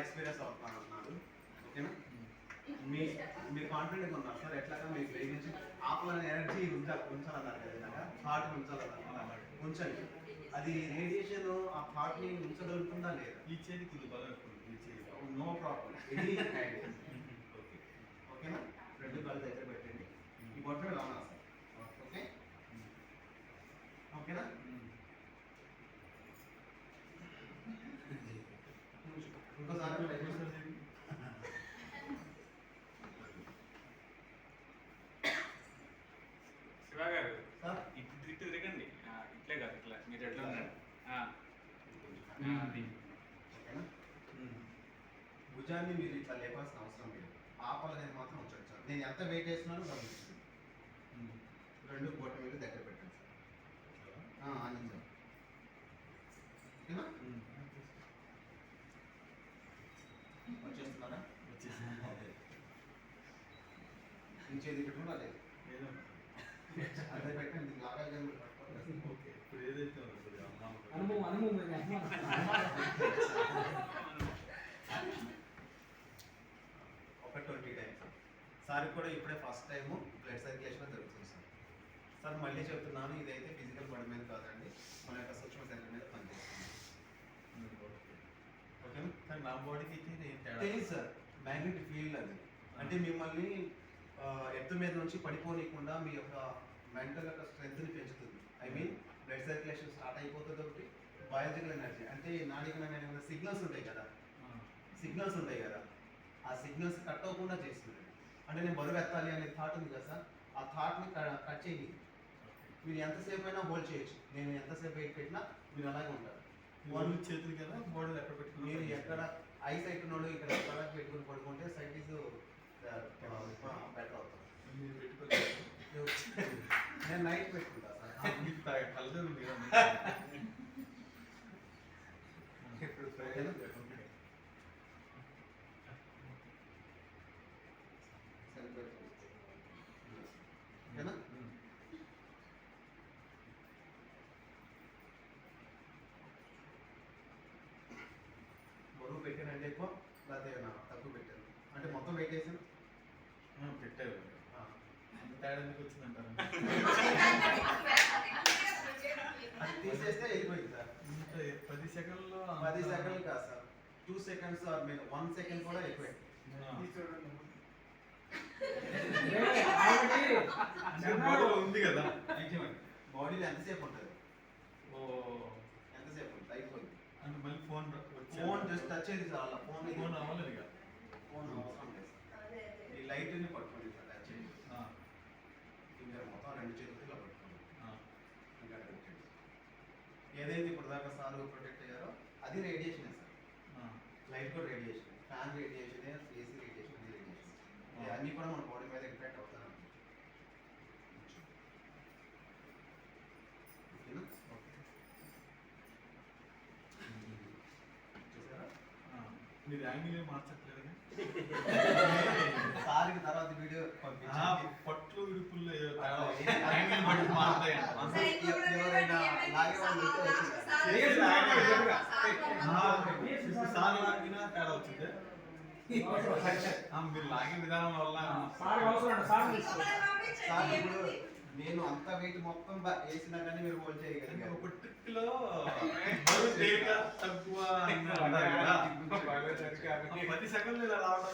Experience అవుతున్నాను అంటున్నారు. ఓకేనా? మీరు కాన్ఫిడెంట్గా ఉన్నారు సార్. ఎట్లాగా మీకు వేగించి ఆపలని ఎనర్జీ ఉంచాలన్నారు కదా, హార్ట్ ఉంచాలన్నారు, ఉంచండి. అది రేడియేషన్ ఆ హార్ట్ని ఉంచగలుగుతుందా లేదా? ఈ చేతికి బలం ఈ చేతి నో ప్రాబ్లం. ఇది ఓకేనా? రెండు కాళ్ళు దగ్గర పెట్టండి. ఈ బొట్టలు రావాలి సార్. ఓకే ఓకేనా? ఇంకోసారి శివ గారు ఇటు తిరగండి, ఇట్లే కాదు ఇట్లా మీరు ఎట్లా ఉన్నారు. భుజాన్ని మీరు ఇట్లా లేపాల్సిన అవసరం లేదు. ఆపాలనేది మాత్రం ఉంచండి సార్. నేను ఎంత వెయిట్ వేస్తున్నానో గమనించండి. రెండు బొట్ట మీద దగ్గర పెట్టండి సార్. ఆనందం. ఓకేనా? వచ్చేస్తున్నారా? ఇంచేది పెట్టుకున్నా లేదు, అదే పెట్టండి. ఓకే, ఇప్పుడు ఏదైతే ఒక 20 టైమ్స్ సార్ కూడా ఇప్పుడే ఫస్ట్ టైము బ్లడ్ సర్క్యులేషన్ జరుగుతుంది సార్. సార్ మళ్ళీ చెప్తున్నాను, ఇదైతే ఫిజికల్ బాడీ మీద కాదండి, మన యొక్క సూక్ష్మ శరీరం మీద పనిచేస్తుంది. ఓకేనా? కానీ నా బాడీకి తెలియదు సార్. మ్యాగ్నెటిక్ ఫీల్డ్ అది అంటే మిమ్మల్ని ఎత్తు మీద నుంచి పడిపోనీయకుండా మీ యొక్క మెంటల్ యొక్క స్ట్రెంగ్త్ని పెంచుతుంది. I mean blood circulation start అయిపోతుంది. ఒకటి బయాలజికల్ ఎనర్జీ అంటే నాడికమైన సిగ్నల్స్ ఉంటాయి కదా, ఆ సిగ్నల్స్ కట్ అవ్వకుండా చేస్తుంది. అంటే నేను బరువు ఎత్తాలి అనే థాట్ ఉంది కదా సార్, ఆ థాట్ని కట్ చేయండి. మీరు ఎంతసేపు అయినా హోల్డ్ చేయొచ్చు. నేను ఎంతసేపు వెయిట్ పెట్టినా మీరు అలాగే ఉంటారు. వాళ్ళు చేతులు కదా బాడీలు ఎక్కడ పెట్టుకుని మీరు ఎక్కడ ఐ సైట్ ఉన్నాడు ఇక్కడ ఎక్కడ పెట్టుకుని పడుకుంటే సైట్ ఈజ్ బెటర్ అవుతుంది. నేను నైట్ పెట్టుకుంటా సార్. కలర్ ఉంది కదా. ఓకేనా? బరువు పెట్టానంటే ఎక్కువ లేకపోతే తక్కువ పెట్టాను అంటే మొత్తం వెయిట్ వేసాను పెట్టారు. అంత తేడా ఎందుకు వచ్చిందంటారు? అది తీసేస్తే వెళ్ళిపోయింది సార్. 10 సెకండ్లో 10 సెకండ్లు కాదు సార్, 2 seconds ఆర్ 1 second కూడా ఎక్కువే. ఉంది కదా బాడీలో ఎంతసేపు ఉంటుంది? ఎంతసేపు ఉంటుంది? అయిపోయింది అంటే మళ్ళీ ఫోన్ జస్ట్ టచ్ అయింది సార్. అలా ఫోన్ అవ్వలేదు కదా. ఫోన్ అవసరం లేదు సార్. ఈ లైట్ని పట్టుకోండి సార్. టచ్ చేయండి. ఇంకా మొత్తం 2 చేతులు పట్టుకోండి. ఇంకా ఏదైతే ఇప్పుడు దాకా సార్ ప్రొటెక్ట్ అయ్యారో అది రేడియేషనే సార్. లైట్ కూడా radiation, fan radiation, AC radiation, అది రేడియేషన్. అన్నీ కూడా మన బాడీ మీద ఇంపాక్ట్ అవుతాయి. మీరు యాంగిల్ మార్చట్లేదు. సార్కి తర్వాత వీడియో పట్లు విడుపుల్లో సార్ లాగినా తేడా వచ్చింది. మీరు లాగే విధానం వల్ల నేను అంత వెయిట్ మొత్తం వేసినా కానీ మీరు హోల్డ్ చేయగలిగారు. ఒక ట్రిక్ లో తక్కువ 10 సెకండ్లు ఇలా రావడం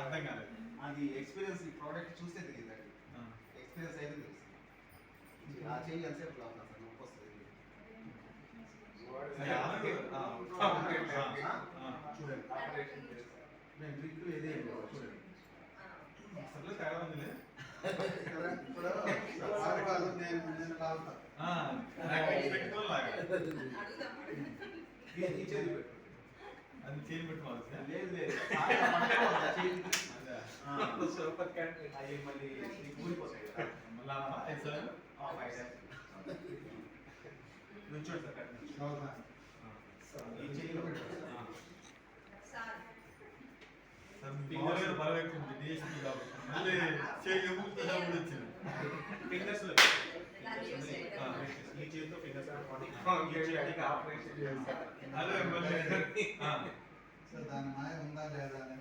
అర్థం కాలేదు. అది ఎక్స్పీరియన్స్, ఈ ప్రోడక్ట్ చూస్తే తెలియదు. ఎక్స్పీరియన్స్ అయితే తెలుస్తుంది. ఆ చేంజ్ ఎంతసేపు లాగుతాను సార్, నొప్పి వస్తుంది. చూడండి నేను ట్రిక్ ఏదే చూడండి. అసలు తేడా ఉందిలే. ఇప్పుడు నేను లాగుతాను. అది చేయి పెట్టుకోవాలి. లేదు లేదు అవి మళ్ళీ ఊరిపోతాయి కదా. నుంచోండి సార్. ఈ చేయిలో పెట్టండి. బలం ఎక్కువ డిఎస్పీ కాబట్టి మళ్ళీ చేయి ఎముకతో వచ్చింది. ఫింగర్స్ లో ఈ చేతితో ఫింగర్స్ అదే మళ్ళీ దాని మాయ ఉందా లేదా అని.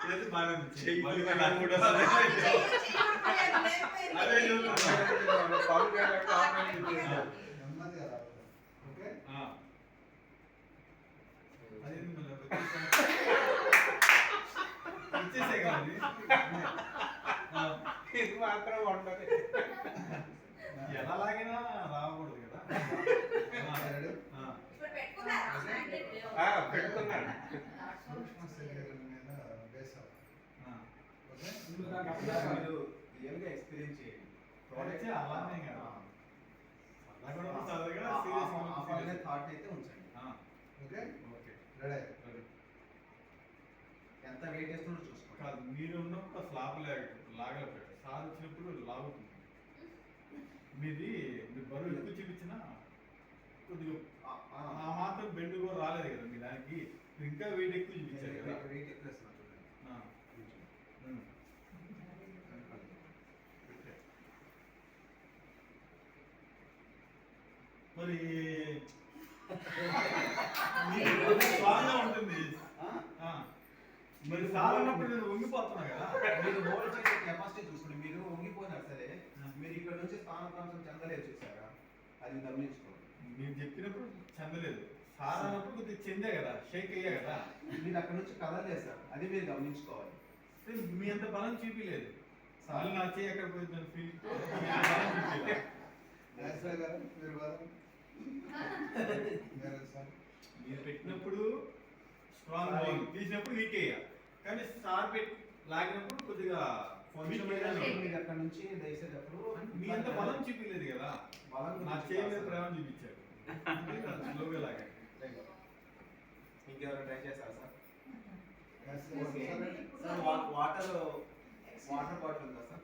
చేతి బాగా ఉంది. చెయ్యి మళ్ళీ కూడా నాకు కూడా వస్తుంది. అదే చెప్తున్నా. నెమ్మదిగా రావాలి. ఓకే అదేంటి మళ్ళీ వచ్చేసాయి కదా అది. ఇది మాత్రం ఉండదు. ఎలా లాగినా రాకూడదు కదా. రెడీ? పెట్టుకున్నాను. సూక్ష్మ శరీరం మీద బేస్ అవ్వాలి. ఓకే మీరు రియల్గా ఎక్స్పీరియన్స్ చేయండి. ప్రోడక్ట్ అలానే కదా. అలా కూడా చదవగా అనే థాట్ అయితే ఉంచండి. Okay okay ready? ఎంత వెయిట్ చేస్తున్నా చూసుకోండి. కాదు మీరు ఉన్నప్పుడు అసలు లాగలేకపోయాడు. సార్ వచ్చినప్పుడు లాగుతుంది. మీది మీరు బరువు ఎక్కువ చూపించినా కొద్దిగా ఆ మాత్రం బెండ్ కూడా రాలేదు కదా మీ దానికి. మీరు ఇంకా వెయిట్ ఎక్కువ చూపించారు కదా. వెయిట్ ఎక్కువ వేస్తున్నా చూడండి. మరి స్ట్రాంగ్ గా ఉంటుంది. మరి సార్ అన్నప్పుడు నేను వంగిపోతున్నా కదా. మీరు హోల్డ్ చేసే కెపాసిటీ చూసుకోండి. మీరు వంగిపోయినా సరే మీరు ఇక్కడ నుంచి స్థానభ్రంశం చెందలేదు చూసారా, అది గమనించుకోండి. మీరు చెప్పినప్పుడు చెందలేదు. సార్ అన్నప్పుడు కొద్దిగా చెందే కదా, షేక్ అయ్యా కదా. మీరు అక్కడ నుంచి కదలలేదు సార్, అది మీరు గమనించుకోవాలి. మీ అంత బలం చూపించలేదు. సార్ నా చేయి ఎక్కడ పోయిందని ఫీల్ నాగేశ్వర గారు మీరు వాదం. మీరు సార్ మీరు పెట్టినప్పుడు స్ట్రాంగ్ తీసినప్పుడు వీక్ అయ్యా. కానీ సార్ పెట్టి లాగినప్పుడు కొద్దిగా కొంచెం మీరు అక్కడ నుంచి లేసేటప్పుడు మీ అంత బలం చూపించలేదు కదా. బలం నా చేయి మీద ప్రేమ చూపించారు. స్లోగా లాగా. ఇంకెవరు ట్రై చేస్తారు సార్? నాగేశ్వర ఓకే గారు సార్, వాటర్ బాటిల్ ఉందా సార్?